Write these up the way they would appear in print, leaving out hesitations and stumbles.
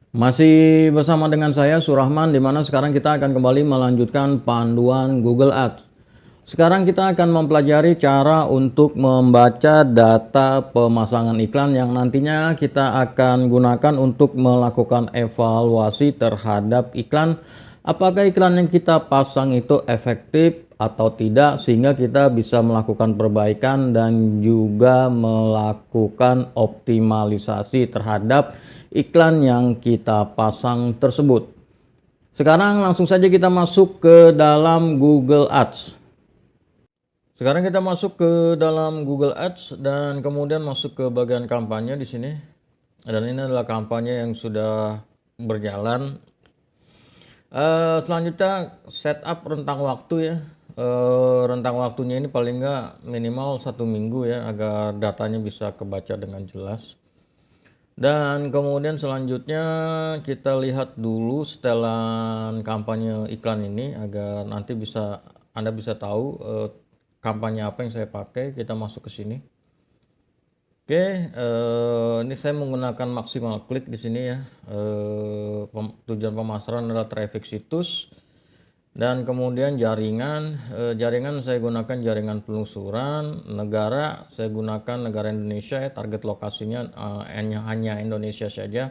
Masih bersama dengan saya Surahman, di mana sekarang kita akan kembali melanjutkan panduan Google Ads. Sekarang kita akan mempelajari cara untuk membaca data pemasangan iklan yang nantinya kita akan gunakan untuk melakukan evaluasi terhadap iklan. Apakah iklan yang kita pasang itu efektif atau tidak, sehingga kita bisa melakukan perbaikan dan juga melakukan optimalisasi terhadap iklan yang kita pasang tersebut. Sekarang langsung saja kita masuk ke dalam Google Ads. Sekarang kita masuk ke dalam Google Ads dan kemudian masuk ke bagian kampanye di sini. Dan ini adalah kampanye yang sudah berjalan. Selanjutnya setup rentang waktu ya. Rentang waktunya ini paling nggak minimal 1 minggu ya, agar datanya bisa kebaca dengan jelas. Dan kemudian selanjutnya kita lihat dulu setelan kampanye iklan ini agar nanti Anda bisa tahu kampanye apa yang saya pakai. Kita masuk ke sini. Oke, ini saya menggunakan maksimal klik di sini ya. Tujuan pemasaran adalah traffic situs. Dan kemudian jaringan saya gunakan jaringan penelusuran. Negara saya gunakan negara Indonesia ya, target lokasinya hanya Indonesia saja.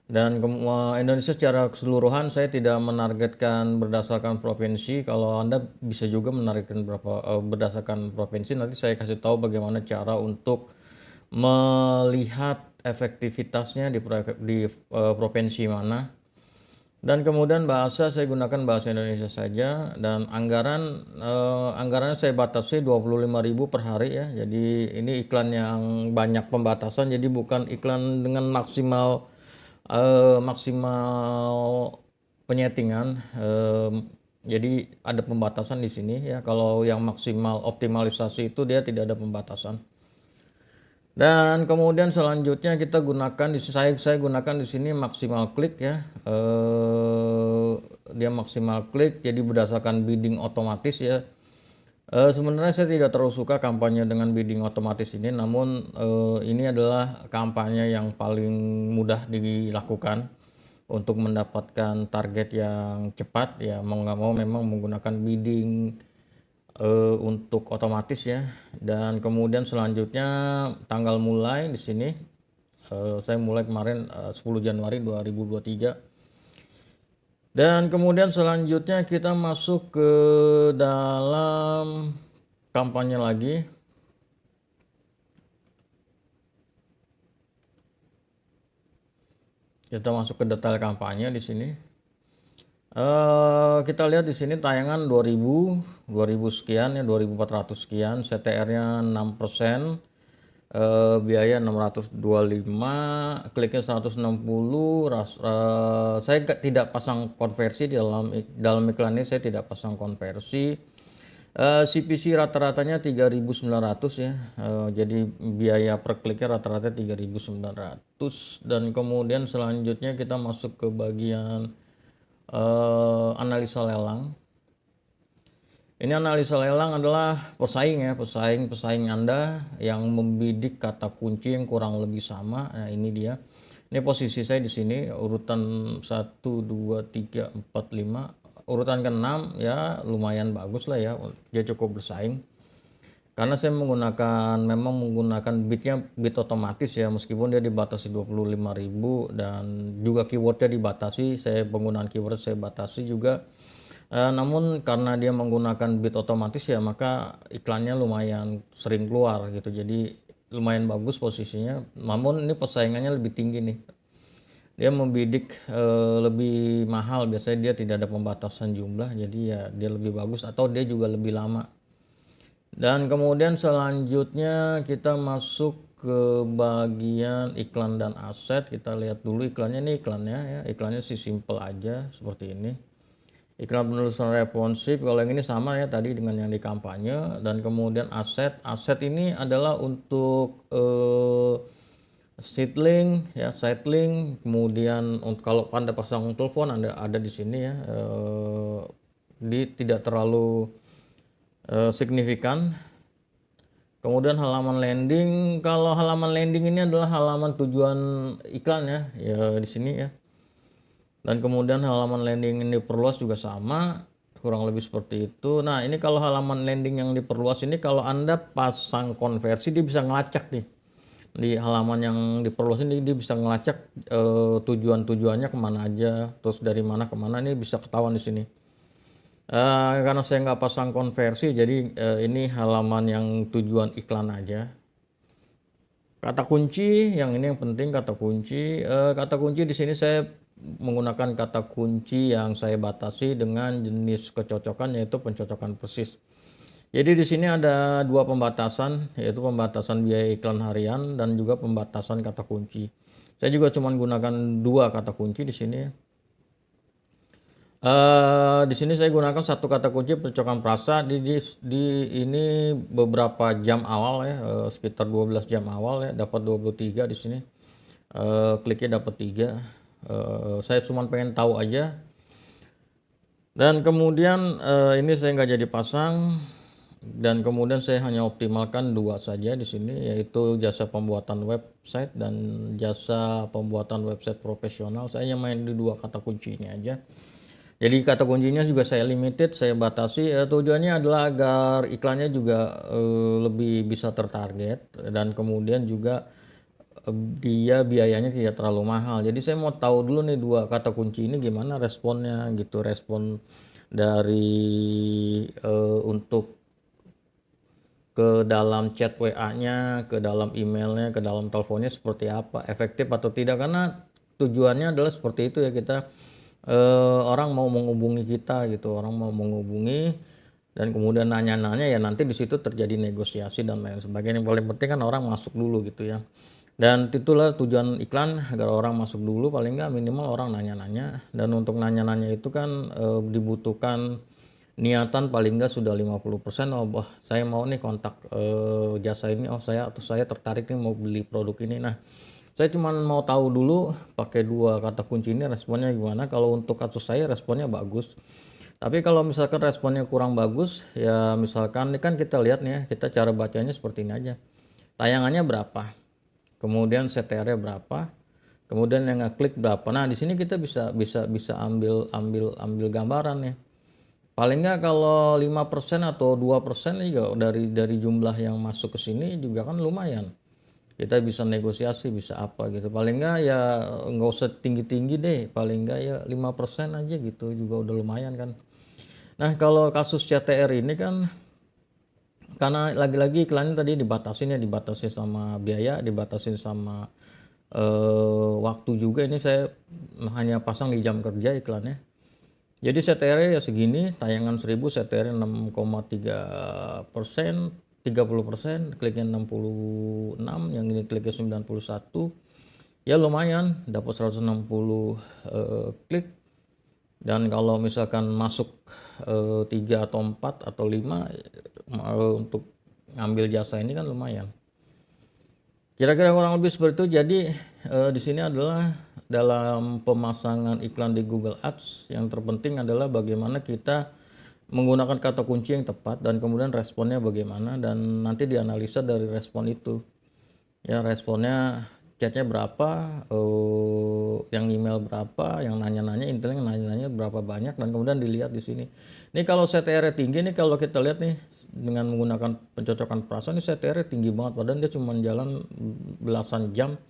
Dan Indonesia secara keseluruhan saya tidak menargetkan berdasarkan provinsi. Kalau Anda bisa juga menargetkan berdasarkan provinsi. Nanti saya kasih tahu bagaimana cara untuk melihat efektivitasnya di provinsi mana. Dan kemudian bahasa saya gunakan bahasa Indonesia saja, dan anggarannya saya batasi 25.000 per hari ya. Jadi ini iklan yang banyak pembatasan, jadi bukan iklan dengan maksimal penyetingan. Jadi ada pembatasan di sini ya. Kalau yang maksimal optimalisasi itu dia tidak ada pembatasan. Dan kemudian selanjutnya kita gunakan saya gunakan di sini maksimal klik ya. Dia maksimal klik, jadi berdasarkan bidding otomatis ya. Sebenarnya saya tidak terlalu suka kampanye dengan bidding otomatis ini, namun ini adalah kampanye yang paling mudah dilakukan untuk mendapatkan target yang cepat ya. Mau nggak mau memang menggunakan bidding untuk otomatis ya. Dan kemudian selanjutnya tanggal mulai di sini saya mulai kemarin 10 Januari 2023. Dan kemudian selanjutnya kita masuk ke dalam kampanye lagi. Kita masuk ke detail kampanye di sini. Kita lihat di sini tayangan 2000 sekian ya, 2400 sekian, CTR-nya 6%, biaya 625, kliknya 160. Saya tidak pasang konversi di dalam iklan ini, saya tidak pasang konversi. CPC rata-ratanya 3.900 ya, jadi biaya per kliknya rata-rata 3.900. Dan kemudian selanjutnya kita masuk ke bagian analisa lelang. Ini analisa lelang adalah pesaing Anda yang membidik kata kunci yang kurang lebih sama. Nah, ini dia. Ini posisi saya di sini urutan 1 2 3 4 5, urutan ke-6 ya, lumayan bagus lah ya. Dia cukup bersaing. Karena saya memang menggunakan bid otomatis ya, meskipun dia dibatasi 25.000 dan juga keywordnya dibatasi, penggunaan keyword saya batasi juga. Namun karena dia menggunakan bid otomatis ya, maka iklannya lumayan sering keluar gitu. Jadi lumayan bagus posisinya. Namun ini persaingannya lebih tinggi nih. Dia membidik lebih mahal, biasanya dia tidak ada pembatasan jumlah, jadi ya dia lebih bagus atau dia juga lebih lama. Dan kemudian selanjutnya kita masuk ke bagian iklan dan aset. Kita lihat dulu iklannya, ini iklannya ya. Iklannya sih simple aja seperti ini. Iklan penelusuran responsif, kalau yang ini sama ya tadi dengan yang di kampanye. Dan kemudian aset ini adalah untuk seedling ya, sitelink. Kemudian kalau Anda pasang telepon ada di sini ya. Tidak terlalu signifikan. Kemudian halaman landing, kalau halaman landing ini adalah halaman tujuan iklan ya, di sini ya. Dan kemudian halaman landing yang diperluas juga sama, kurang lebih seperti itu. Nah, ini kalau halaman landing yang diperluas ini kalau Anda pasang konversi dia bisa ngelacak nih. Di halaman yang diperluas ini dia bisa ngelacak tujuan-tujuannya kemana aja, terus dari mana ke mana ini bisa ketahuan di sini. Karena saya nggak pasang konversi, jadi ini halaman yang tujuan iklan aja. Kata kunci, yang ini yang penting kata kunci. Kata kunci di sini saya menggunakan kata kunci yang saya batasi dengan jenis kecocokan yaitu pencocokan persis. Jadi di sini ada dua pembatasan, yaitu pembatasan biaya iklan harian dan juga pembatasan kata kunci. Saya juga cuma gunakan dua kata kunci di sini. Di sini saya gunakan satu kata kunci pencocokan frasa di ini beberapa jam awal ya, sekitar 12 jam awal ya, dapat 23 di sini. Kliknya dapat 3. Saya cuma pengen tahu aja. Dan kemudian ini saya nggak jadi pasang, dan kemudian saya hanya optimalkan dua saja di sini, yaitu jasa pembuatan website dan jasa pembuatan website profesional. Saya hanya main di dua kata kunci ini aja. Jadi kata kuncinya juga saya limited, saya batasi. Tujuannya adalah agar iklannya juga lebih bisa tertarget, dan kemudian juga dia biayanya tidak terlalu mahal. Jadi saya mau tahu dulu nih dua kata kunci ini gimana responnya gitu, respon dari untuk ke dalam chat WA-nya, ke dalam emailnya, ke dalam teleponnya seperti apa, efektif atau tidak. Karena tujuannya adalah seperti itu ya, kita orang mau menghubungi kita gitu, orang mau menghubungi dan kemudian nanya-nanya ya, nanti di situ terjadi negosiasi dan lain sebagainya. Yang paling penting kan orang masuk dulu gitu ya. Dan itulah tujuan iklan, agar orang masuk dulu, paling nggak minimal orang nanya-nanya. Dan untuk nanya-nanya itu kan dibutuhkan niatan paling nggak sudah 50%. Oh, wah, saya mau nih kontak jasa ini, oh saya tertarik nih mau beli produk ini. Nah, saya cuma mau tahu dulu pakai dua kata kunci ini responnya gimana. Kalau untuk kasus saya responnya bagus. Tapi kalau misalkan responnya kurang bagus, ya misalkan ini kan kita lihat nih ya, kita cara bacanya seperti ini aja. Tayangannya berapa? Kemudian CTR-nya berapa? Kemudian yang ngeklik berapa? Nah, di sini kita bisa ambil gambaran nih. Paling nggak kalau 5% atau 2% juga dari jumlah yang masuk ke sini juga kan lumayan. Kita bisa negosiasi, bisa apa gitu. Paling nggak ya nggak usah tinggi-tinggi deh. Paling nggak ya 5% aja gitu juga udah lumayan kan. Nah, kalau kasus CTR ini kan karena lagi-lagi iklannya tadi dibatasin ya, dibatasi sama biaya, dibatasin sama waktu juga. Ini saya hanya pasang di jam kerja iklannya. Jadi CTR ya segini, tayangan 1000 CTR 6,3%, 30%, kliknya 66, yang ini kliknya 91. Ya lumayan, dapat 160 klik. Dan kalau misalkan masuk 3 atau 4 atau 5 untuk ngambil jasa ini kan lumayan. Kira-kira kurang lebih seperti itu. Jadi di sini adalah dalam pemasangan iklan di Google Ads, yang terpenting adalah bagaimana kita menggunakan kata kunci yang tepat dan kemudian responnya bagaimana, dan nanti dianalisa dari respon itu. Ya responnya, chatnya berapa, yang email berapa, yang nanya-nanya, intinya yang nanya-nanya berapa banyak, dan kemudian dilihat di sini. Ini kalau CTR tinggi nih, kalau kita lihat nih dengan menggunakan pencocokan frasa ini CTR tinggi banget, padahal dia cuma jalan belasan jam,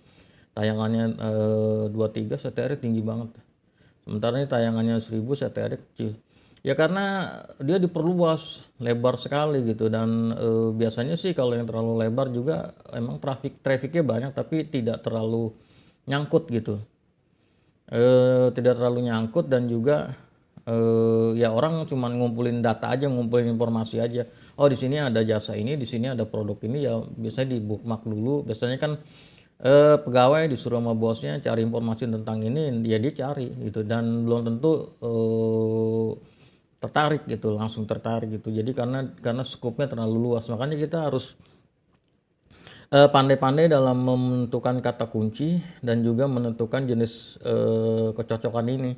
tayangannya 23, CTR tinggi banget. Sementara ini tayangannya 1000, CTR kecil. Ya karena dia diperluas lebar sekali gitu, dan biasanya sih kalau yang terlalu lebar juga emang trafficnya banyak tapi tidak terlalu nyangkut gitu. Tidak terlalu nyangkut, dan juga ya orang cuman ngumpulin data aja, ngumpulin informasi aja. Oh, di sini ada jasa ini, di sini ada produk ini, ya biasanya di bookmark dulu. Biasanya kan pegawai disuruh sama bosnya cari informasi tentang ini, ya dia cari gitu, dan belum tentu tertarik gitu, langsung tertarik gitu. Jadi karena skupnya terlalu luas, makanya kita harus pandai-pandai dalam menentukan kata kunci dan juga menentukan jenis kecocokan ini.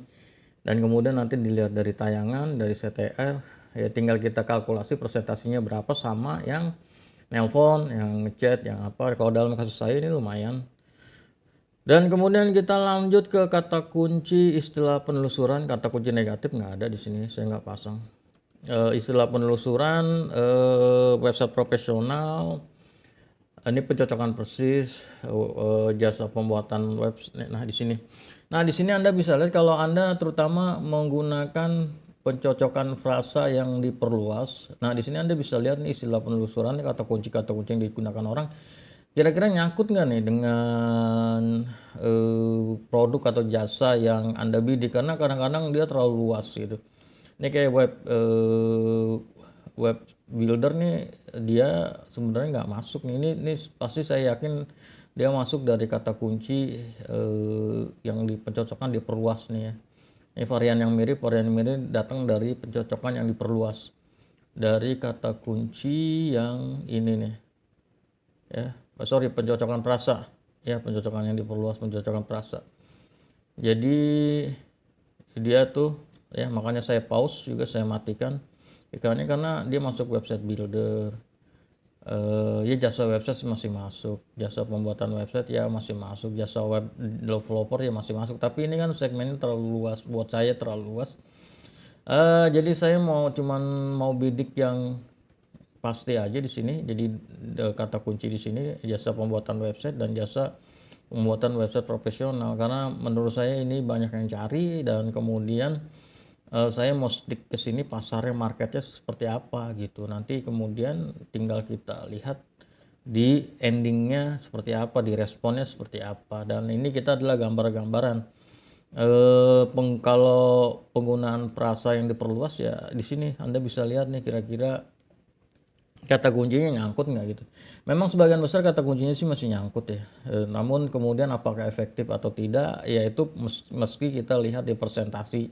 Dan kemudian nanti dilihat dari tayangan, dari CTR, ya tinggal kita kalkulasi presentasinya berapa sama yang nelpon, yang ngechat, yang apa. Kalau dalam kasus saya ini lumayan. Dan kemudian kita lanjut ke kata kunci istilah penelusuran. Kata kunci negatif nggak ada di sini, saya nggak pasang. Istilah penelusuran, website profesional, ini pencocokan persis, jasa pembuatan website. Nah di sini, Anda bisa lihat kalau Anda terutama menggunakan pencocokan frasa yang diperluas. Nah di sini Anda bisa lihat nih istilah penelusuran, kata kunci yang digunakan orang. Kira-kira nyangkut nggak nih dengan produk atau jasa yang Anda bidik? Karena kadang-kadang dia terlalu luas gitu. Ini kayak web builder nih, dia sebenarnya nggak masuk nih. Ini pasti saya yakin dia masuk dari kata kunci yang dipencocokkan diperluas nih ya. Ini varian yang mirip datang dari pencocokan yang diperluas dari kata kunci yang ini nih ya. Pencocokan frasa ya, pencocokan yang diperluas, pencocokan frasa. Jadi dia tuh ya, makanya saya pause juga, saya matikan iklannya karena dia masuk website builder. Ya jasa website masih masuk, jasa pembuatan website ya masih masuk, jasa web developer ya masih masuk, tapi ini kan segmennya terlalu luas, buat saya terlalu luas. Jadi saya cuman mau bidik yang pasti aja di sini. Jadi kata kunci di sini jasa pembuatan website dan jasa pembuatan website profesional, karena menurut saya ini banyak yang cari. Dan kemudian saya mau stick ke sini, pasarnya, marketnya seperti apa gitu. Nanti kemudian tinggal kita lihat di endingnya seperti apa, di responnya seperti apa. Dan ini kita adalah gambar-gambaran. Kalau penggunaan frasa yang diperluas ya di sini Anda bisa lihat nih kira-kira kata kuncinya nyangkut nggak gitu. Memang sebagian besar kata kuncinya sih masih nyangkut ya. Namun kemudian apakah efektif atau tidak, ya itu meski kita lihat di presentasi,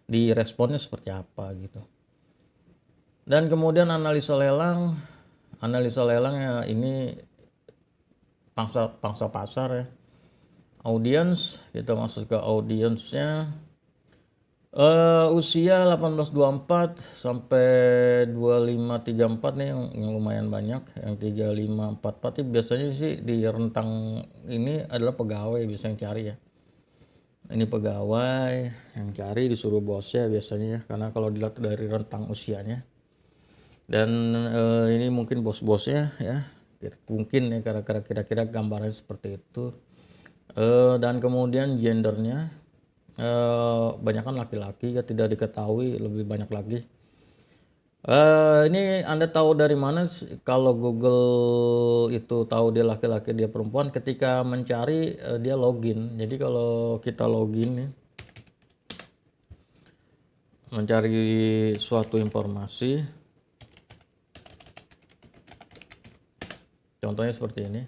di responnya seperti apa gitu. Dan kemudian analisa lelang ya, ini pangsa pasar ya. Audience, kita masuk ke audiensnya. Usia 18-24 sampai 25-34 nih yang lumayan banyak. Yang 35-44 itu biasanya sih di rentang ini adalah pegawai bisa yang cari ya. Ini pegawai yang cari, disuruh bosnya biasanya ya, karena kalau dilihat dari rentang usianya. Dan ini mungkin bos-bosnya ya, mungkin ya kira-kira gambarnya seperti itu. Dan kemudian gendernya, banyak kan laki-laki ya, tidak diketahui lebih banyak lagi. Ini Anda tahu dari mana kalau Google itu tahu dia laki-laki dia perempuan? Ketika mencari dia login. Jadi kalau kita login nih, mencari suatu informasi, contohnya seperti ini.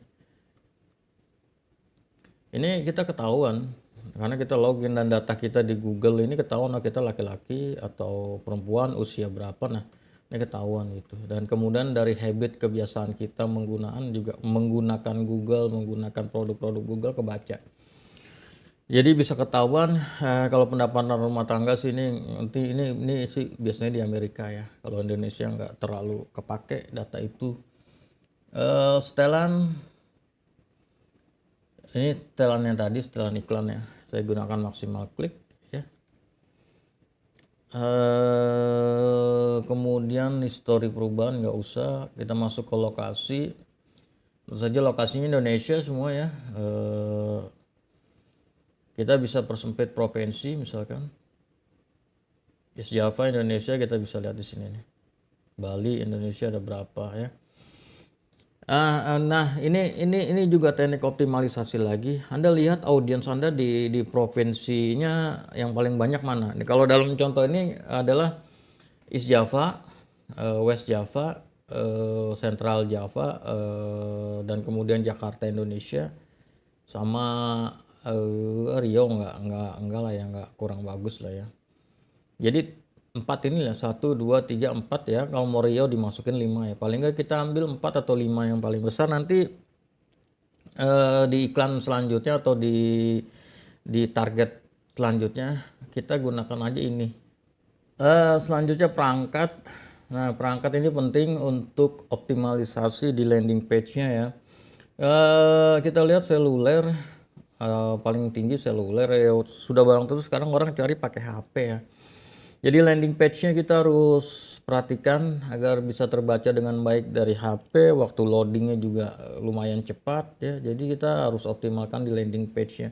Ini kita ketahuan karena kita login dan data kita di Google ini ketahuan kita laki-laki atau perempuan, usia berapa. Nah ini ketahuan gitu. Dan kemudian dari habit, kebiasaan kita menggunakan Google, menggunakan produk-produk Google kebaca. Jadi bisa ketahuan. Kalau pendapatan rumah tangga sih ini sih biasanya di Amerika ya. Kalau Indonesia nggak terlalu kepake data itu. Setelan ini setelannya tadi, setelan iklannya saya gunakan maksimal klik ya. Kemudian histori perubahan nggak usah, kita masuk ke lokasi. Tentu saja lokasinya Indonesia semua ya. Kita bisa persempit provinsi misalkan. East Java Indonesia kita bisa lihat di sini nih. Bali Indonesia ada berapa ya. Nah ini juga teknik optimalisasi lagi. Anda lihat audiens Anda di provinsinya yang paling banyak mana. Kalau dalam contoh ini adalah East Java, West Java, Central Java, dan kemudian Jakarta Indonesia, sama Riau enggak lah ya, enggak, kurang bagus lah ya. Jadi 4 ini lah, 1, 2, 3, 4 ya. Kalau mau Riau dimasukin 5 ya. Paling enggak kita ambil 4 atau 5 yang paling besar. Nanti di iklan selanjutnya atau di target selanjutnya kita gunakan aja ini. Selanjutnya perangkat. Nah perangkat ini penting untuk optimalisasi di landing page-nya ya. Kita lihat seluler. paling tinggi seluler ya, sudah barang tentu sekarang orang cari pakai HP ya. Jadi landing page-nya kita harus perhatikan agar bisa terbaca dengan baik dari HP, waktu loadingnya juga lumayan cepat ya. Jadi kita harus optimalkan di landing page-nya.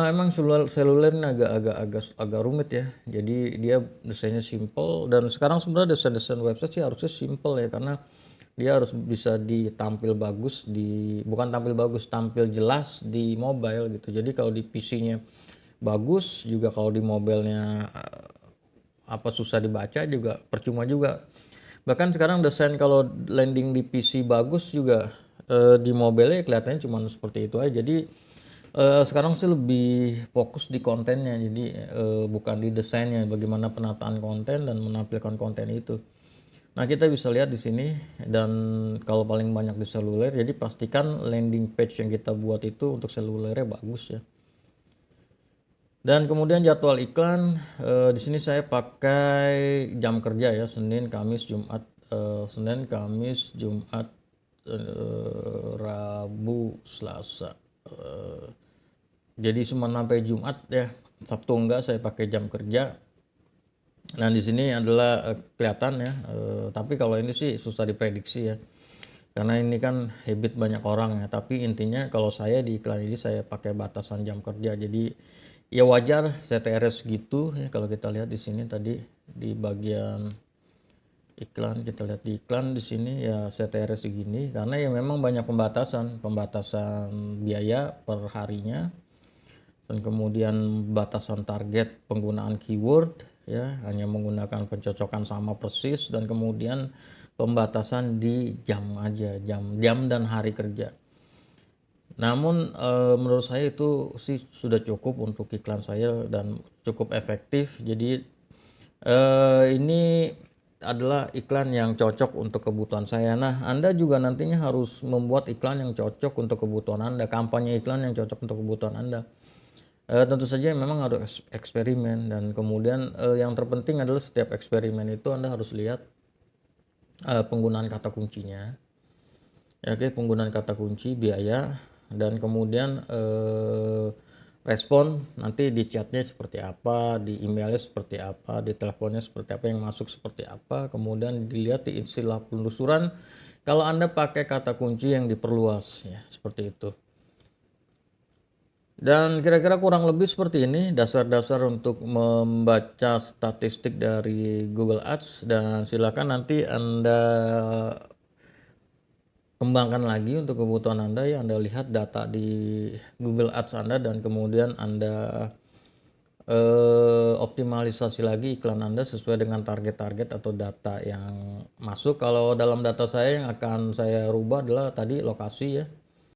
Emang seluler ini agak rumit ya. Jadi dia desainnya simple dan sekarang sebenarnya desain-desain website sih harusnya simple ya, karena dia harus bisa ditampil bagus bukan tampil bagus, tampil jelas di mobile gitu. Jadi kalau di PC-nya bagus juga, kalau di mobilenya susah dibaca juga percuma juga. Bahkan sekarang desain kalau landing di PC bagus juga di mobilnya kelihatannya cuma seperti itu aja. Jadi sekarang sih lebih fokus di kontennya, jadi bukan di desainnya, bagaimana penataan konten dan menampilkan konten itu. Nah, kita bisa lihat di sini, dan kalau paling banyak di seluler, jadi pastikan landing page yang kita buat itu untuk selulernya bagus ya. Dan kemudian jadwal iklan, di sini saya pakai jam kerja ya, Senin, Kamis, Jumat, Rabu, Selasa. Jadi cuma sampai Jumat ya, Sabtu enggak saya pakai jam kerja. Nah, di sini adalah kelihatan ya, tapi kalau ini sih susah diprediksi ya. Karena ini kan habit banyak orang ya, tapi intinya kalau saya di iklan ini saya pakai batasan jam kerja. Jadi ya wajar CTRS gitu ya, kalau kita lihat di sini tadi di bagian iklan, kita lihat di iklan di sini ya CTRS segini, karena ya memang banyak pembatasan biaya per harinya, dan kemudian batasan target penggunaan keyword ya, hanya menggunakan pencocokan sama persis, dan kemudian pembatasan di jam aja, jam dan hari kerja. Namun menurut saya itu sih sudah cukup untuk iklan saya dan cukup efektif. Jadi ini adalah iklan yang cocok untuk kebutuhan saya. Nah, Anda juga nantinya harus membuat iklan yang cocok untuk kebutuhan Anda, kampanye iklan yang cocok untuk kebutuhan Anda. Tentu saja memang harus eksperimen, dan kemudian yang terpenting adalah setiap eksperimen itu Anda harus lihat penggunaan kata kuncinya. Ya, oke, penggunaan kata kunci, biaya, dan kemudian respon nanti di chatnya seperti apa, di emailnya seperti apa, di teleponnya seperti apa, yang masuk seperti apa, kemudian dilihat di istilah penelusuran kalau Anda pakai kata kunci yang diperluas ya, seperti itu. Dan kira-kira kurang lebih seperti ini dasar-dasar untuk membaca statistik dari Google Ads, dan silakan nanti Anda kembangkan lagi untuk kebutuhan Anda ya. Anda lihat data di Google Ads Anda, dan kemudian Anda optimalisasi lagi iklan Anda sesuai dengan target-target atau data yang masuk. Kalau dalam data saya yang akan saya rubah adalah tadi lokasi ya.